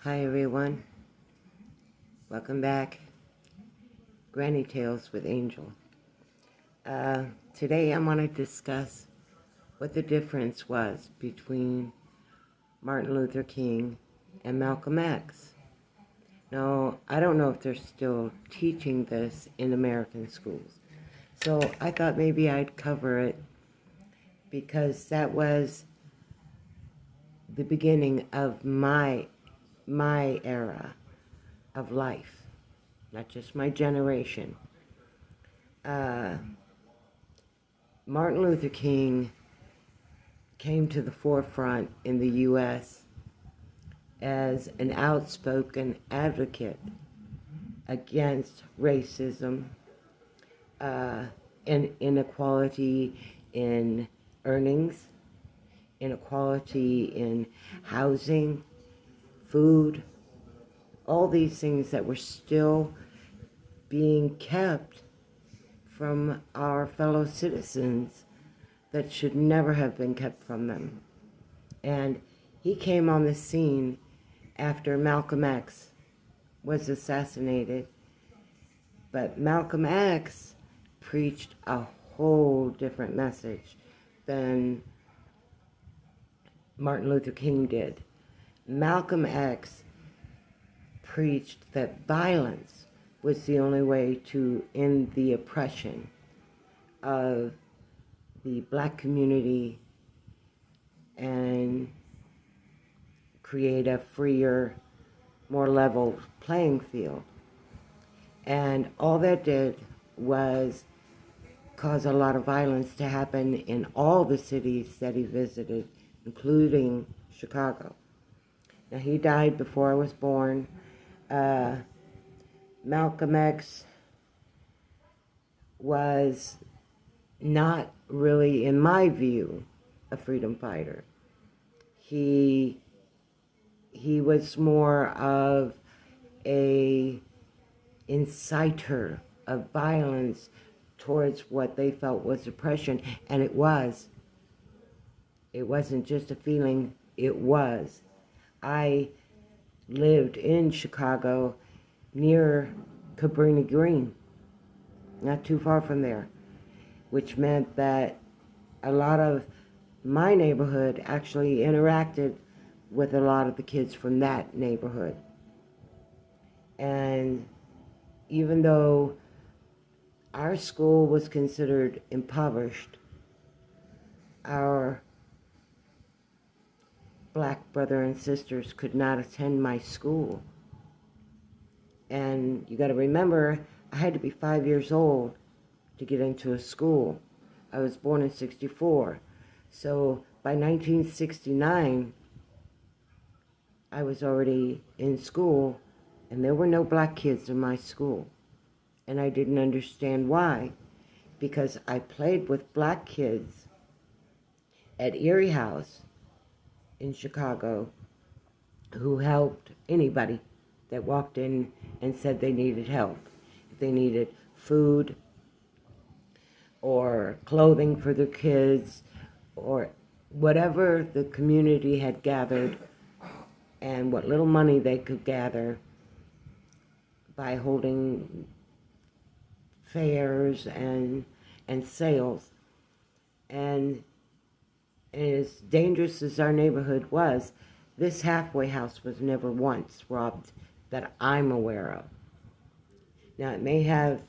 Hi everyone, welcome back. Granny Tales with Angel. Today I want to discuss what the difference was between Martin Luther King and Malcolm X. Now, I don't know if they're still teaching this in American schools, so I thought maybe I'd cover it because that was the beginning of my era of life, not just my generation. Martin Luther King came to the forefront in the U.S. as an outspoken advocate against racism and inequality in earnings, inequality in housing, food, all these things that were still being kept from our fellow citizens that should never have been kept from them. And he came on the scene after Malcolm X was assassinated. But Malcolm X preached a whole different message than Martin Luther King did. Malcolm X preached that violence was the only way to end the oppression of the black community and create a freer, more level playing field. And all that did was cause a lot of violence to happen in all the cities that he visited, including Chicago. Now, he died before I was born. Malcolm X was not really, in my view, a freedom fighter. He was more of a inciter of violence towards what they felt was oppression, and it was. It wasn't just a feeling, it was. I lived in Chicago near Cabrini Green, not too far from there, which meant that a lot of my neighborhood actually interacted with a lot of the kids from that neighborhood. And even though our school was considered impoverished, our black brother and sisters could not attend my school. And you got to remember, I had to be 5 years old to get into a school. I was born in 1964. So by 1969, I was already in school, and there were no black kids in my school. And I didn't understand why, because I played with black kids at Erie House in Chicago who helped anybody that walked in and said they needed help. If they needed food or clothing for their kids or whatever the community had gathered and what little money they could gather by holding fairs and sales. And as dangerous as our neighborhood was, this halfway house was never once robbed that I'm aware of. Now, it may have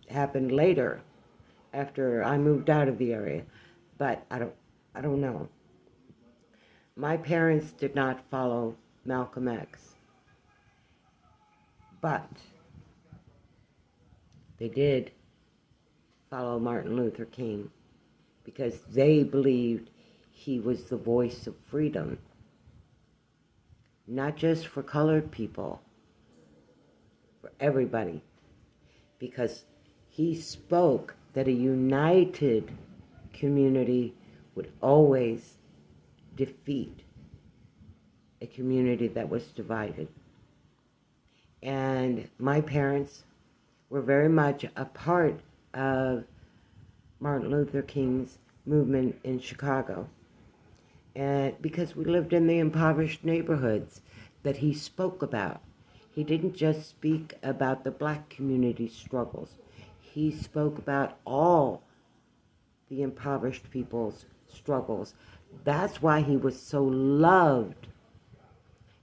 happened later after I moved out of the area, but I don't know. My parents did not follow Malcolm X, but they did follow Martin Luther King because they believed he was the voice of freedom, not just for colored people, for everybody, because he spoke that a united community would always defeat a community that was divided. And my parents were very much a part of Martin Luther King's movement in Chicago. And because we lived in the impoverished neighborhoods, that he spoke about. He didn't just speak about the black community's struggles. He spoke about all the impoverished people's struggles. That's why he was so loved.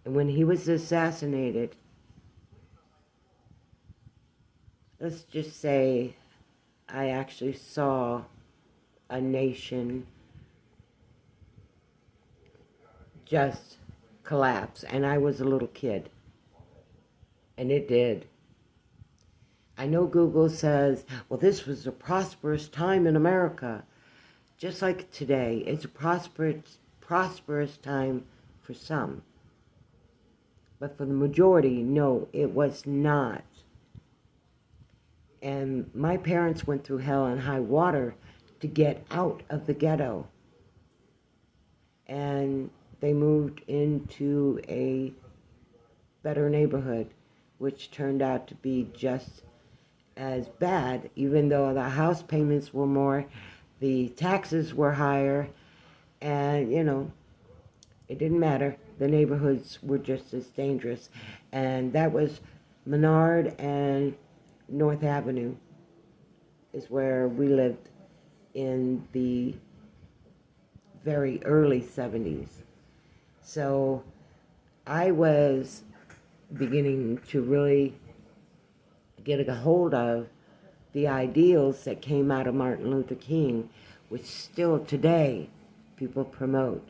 And when he was assassinated, let's just say I actually saw a nation just collapse, and I was a little kid, and it did. I know Google says, well, this was a prosperous time in America. Just like today, it's a prosperous time for some. But for the majority, no, it was not. And my parents went through hell and high water to get out of the ghetto. And they moved into a better neighborhood, which turned out to be just as bad, even though the house payments were more, the taxes were higher, and, it didn't matter. The neighborhoods were just as dangerous. And that was Menard and North Avenue is where we lived in the very early 70s. So I was beginning to really get a hold of the ideals that came out of Martin Luther King, which still today people promote.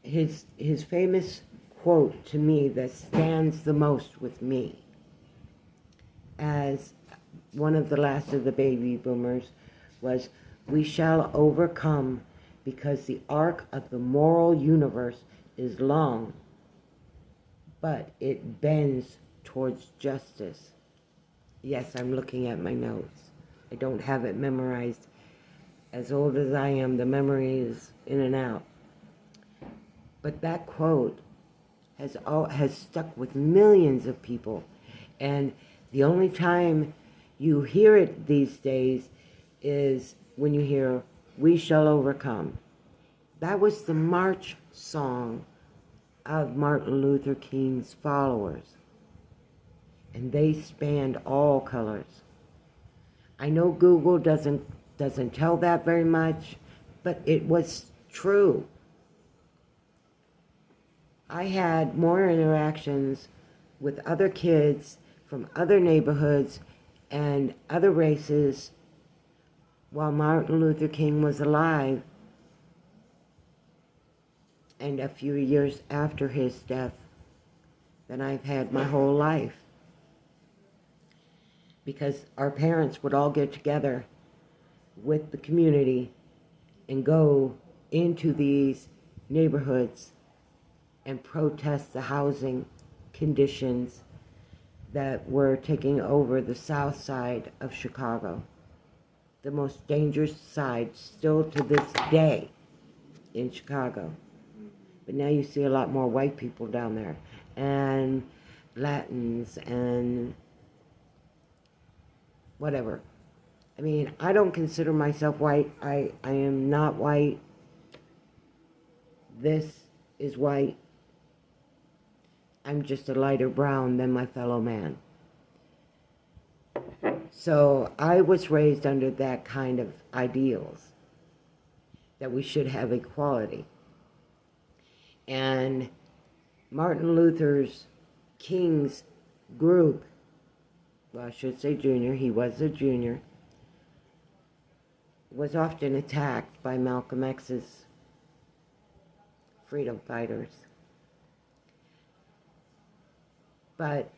His famous quote to me that stands the most with me as one of the last of the baby boomers was, "We shall overcome because the arc of the moral universe is long, but it bends towards justice." Yes, I'm looking at my notes. I don't have it memorized. As old as I am, the memory is in and out. But that quote has stuck with millions of people. And the only time you hear it these days is when you hear, "We shall overcome." That was the march song of Martin Luther King's followers. And they spanned all colors. I know Google doesn't tell that very much, but it was true. I had more interactions with other kids from other neighborhoods and other races while Martin Luther King was alive, and a few years after his death, than I've had my whole life. Because our parents would all get together with the community and go into these neighborhoods and protest the housing conditions that were taking over the south side of Chicago. The most dangerous side still to this day in Chicago. But now you see a lot more white people down there, and Latins, and whatever. I mean, I don't consider myself white. I am not white. This is white. I'm just a lighter brown than my fellow man. So I was raised under that kind of ideals, that we should have equality. And Martin Luther King's group, well, I should say junior, he was a junior, was often attacked by Malcolm X's freedom fighters. But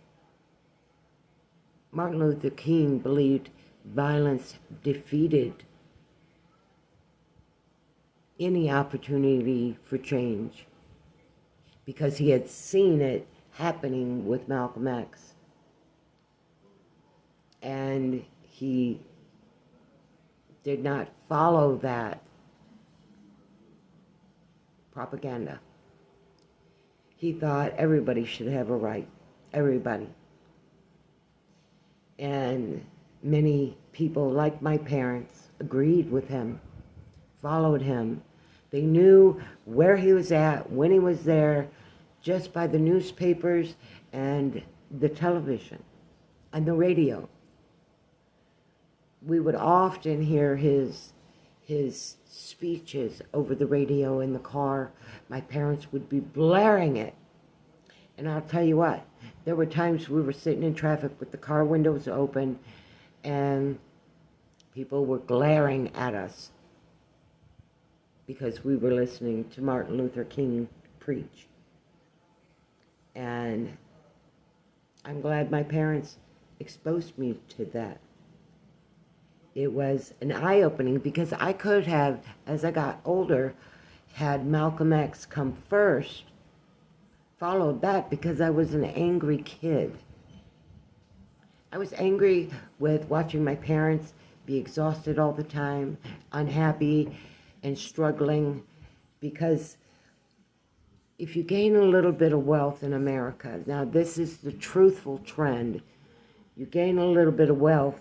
Martin Luther King believed violence defeated any opportunity for change, because he had seen it happening with Malcolm X. And he did not follow that propaganda. He thought everybody should have a right. Everybody. And many people, like my parents, agreed with him, followed him, They knew where he was at, when he was there, just by the newspapers and the television and the radio. We would often hear his speeches over the radio in the car. My parents would be blaring it. And I'll tell you what, there were times we were sitting in traffic with the car windows open and people were glaring at us because we were listening to Martin Luther King preach. And I'm glad my parents exposed me to that. It was an eye-opening because I could have, as I got older, had Malcolm X come first, followed that because I was an angry kid. I was angry with watching my parents be exhausted all the time, unhappy and struggling, because if you gain a little bit of wealth in America, now this is the truthful trend, you gain a little bit of wealth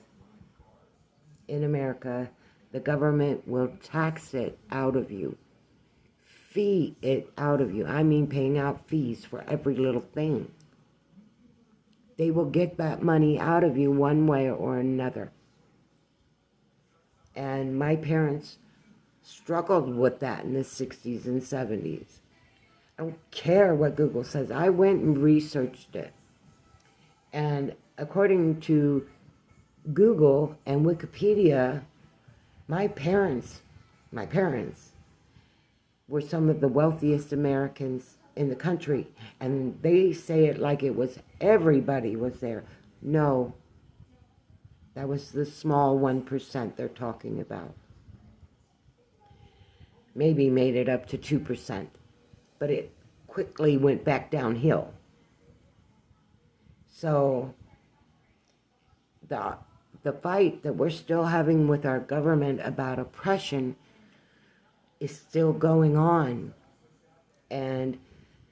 in America, the government will tax it out of you, fee it out of you. I mean paying out fees for every little thing. They will get that money out of you one way or another. And my parents struggled with that in the 60s and 70s. I don't care what Google says. I went and researched it. And according to Google and Wikipedia, my parents were some of the wealthiest Americans in the country. And they say it like it was everybody was there. No, that was the small 1% they're talking about. Maybe made it up to 2%, but it quickly went back downhill. So the fight that we're still having with our government about oppression is still going on. And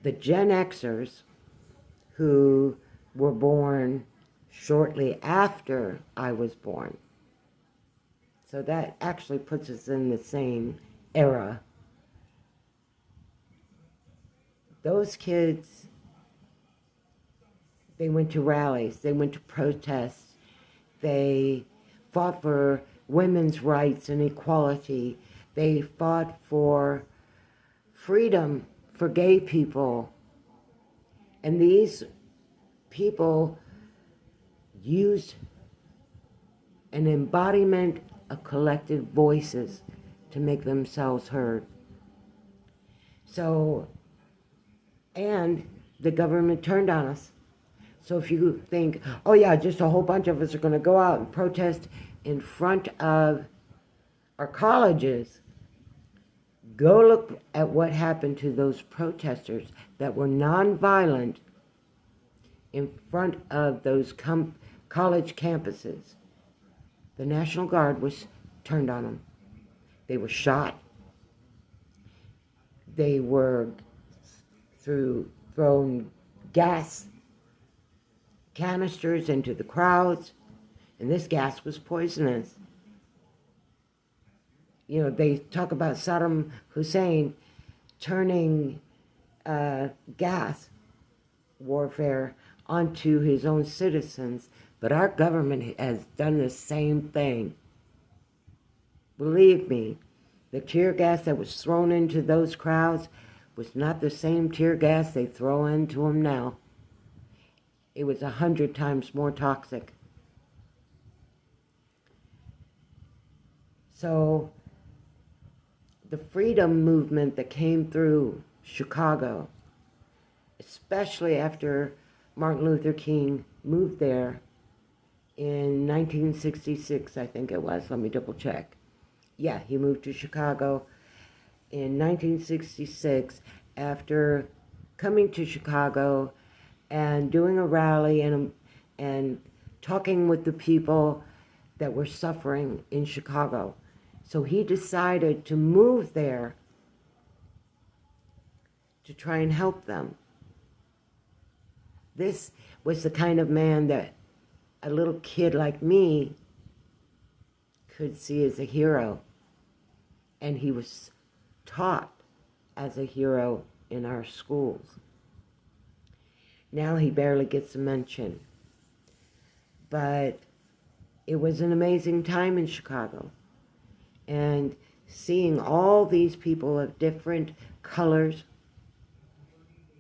the Gen Xers who were born shortly after I was born, so that actually puts us in the same era. Those kids, they went to rallies, they went to protests, they fought for women's rights and equality, they fought for freedom for gay people. And these people used an embodiment of collective voices to make themselves heard. So, and the government turned on us. So if you think, oh yeah, just a whole bunch of us are going to go out and protest in front of our colleges, go look at what happened to those protesters that were nonviolent in front of those college campuses. The National Guard was turned on them. They were shot. They were thrown gas canisters into the crowds, and this gas was poisonous. You know, they talk about Saddam Hussein turning gas warfare onto his own citizens, but our government has done the same thing. Believe me, the tear gas that was thrown into those crowds was not the same tear gas they throw into them now. It was 100 times more toxic. So the freedom movement that came through Chicago, especially after Martin Luther King moved there in 1966, I think it was. Let me double check. Yeah, he moved to Chicago in 1966 after coming to Chicago and doing a rally and talking with the people that were suffering in Chicago. So he decided to move there to try and help them. This was the kind of man that a little kid like me could see as a hero. And he was taught as a hero in our schools. Now he barely gets a mention. But it was an amazing time in Chicago. And seeing all these people of different colors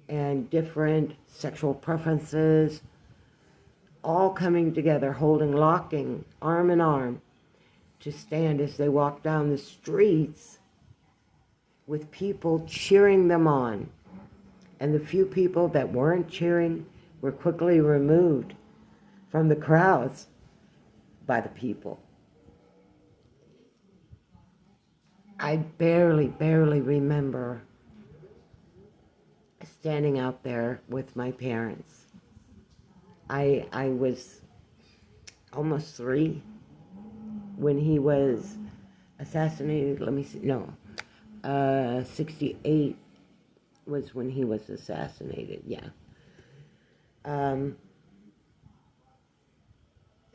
and different sexual preferences all coming together, locking arm in arm to stand as they walk down the streets with people cheering them on. And the few people that weren't cheering were quickly removed from the crowds by the people. I barely remember standing out there with my parents. I was almost 3 when he was assassinated. 68 was when he was assassinated, yeah.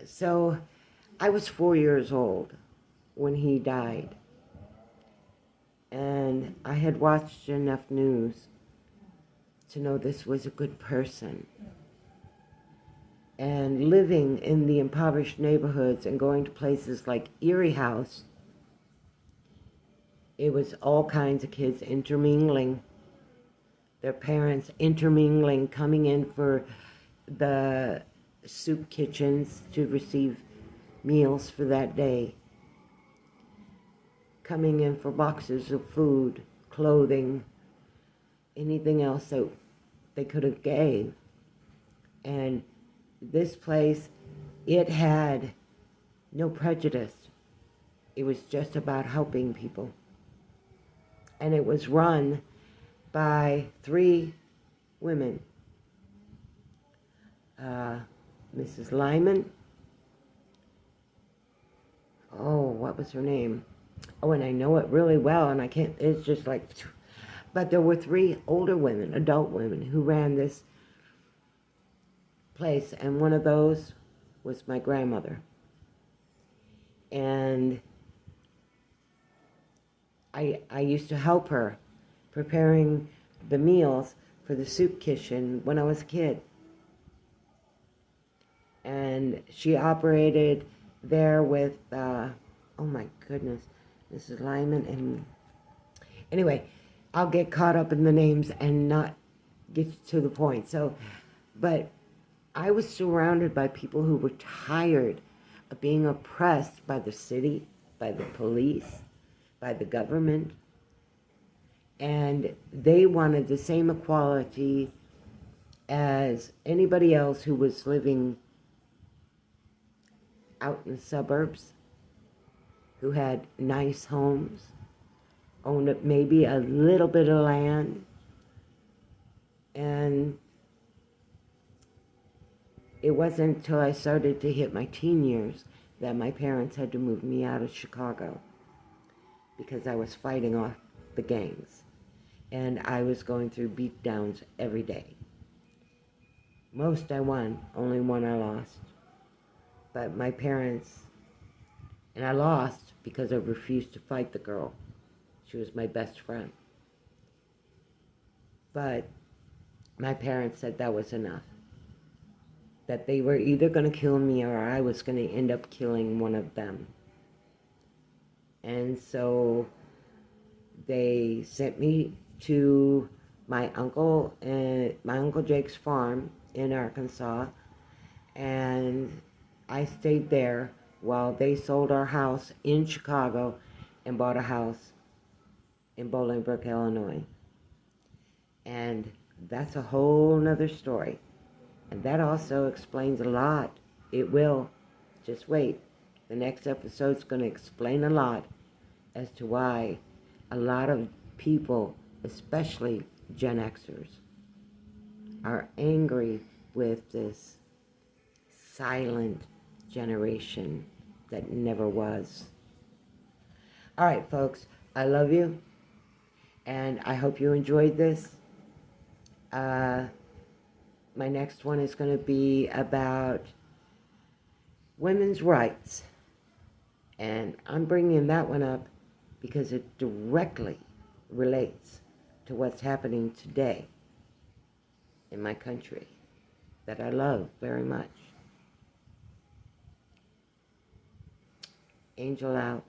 So I was 4 years old when he died. And I had watched enough news to know this was a good person. And living in the impoverished neighborhoods and going to places like Erie House, it was all kinds of kids intermingling, their parents intermingling, coming in for the soup kitchens to receive meals for that day, coming in for boxes of food, clothing, anything else that they could have gave. And this place, it had no prejudice. It was just about helping people. And it was run by 3 women. Mrs. Lyman. Oh, what was her name? Oh, and I know it really well, and I can't, it's just like, but there were 3 older women, adult women, who ran this place, and one of those was my grandmother. And I used to help her preparing the meals for the soup kitchen when I was a kid. And she operated there with, oh my goodness, Mrs. Lyman, and anyway, I'll get caught up in the names and not get to the point. So, but I was surrounded by people who were tired of being oppressed by the city, by the police, by the government, and they wanted the same equality as anybody else who was living out in the suburbs, who had nice homes, owned maybe a little bit of land, and it wasn't until I started to hit my teen years that my parents had to move me out of Chicago because I was fighting off the gangs, and I was going through beatdowns every day. Most I won, only one I lost. But my parents, and I lost because I refused to fight the girl. She was my best friend. But my parents said that was enough. That they were either going to kill me or I was going to end up killing one of them. And so they sent me to my uncle Jake's farm in Arkansas, and I stayed there while they sold our house in Chicago and bought a house in Bolingbrook, Illinois. And that's a whole nother story. And that also explains a lot. It will. Just wait. The next episode's going to explain a lot as to why a lot of people, especially Gen Xers, are angry with this silent generation that never was. All right, folks, I love you, and I hope you enjoyed this. My next one is going to be about women's rights, and I'm bringing that one up because it directly relates to what's happening today in my country that I love very much. Angel out.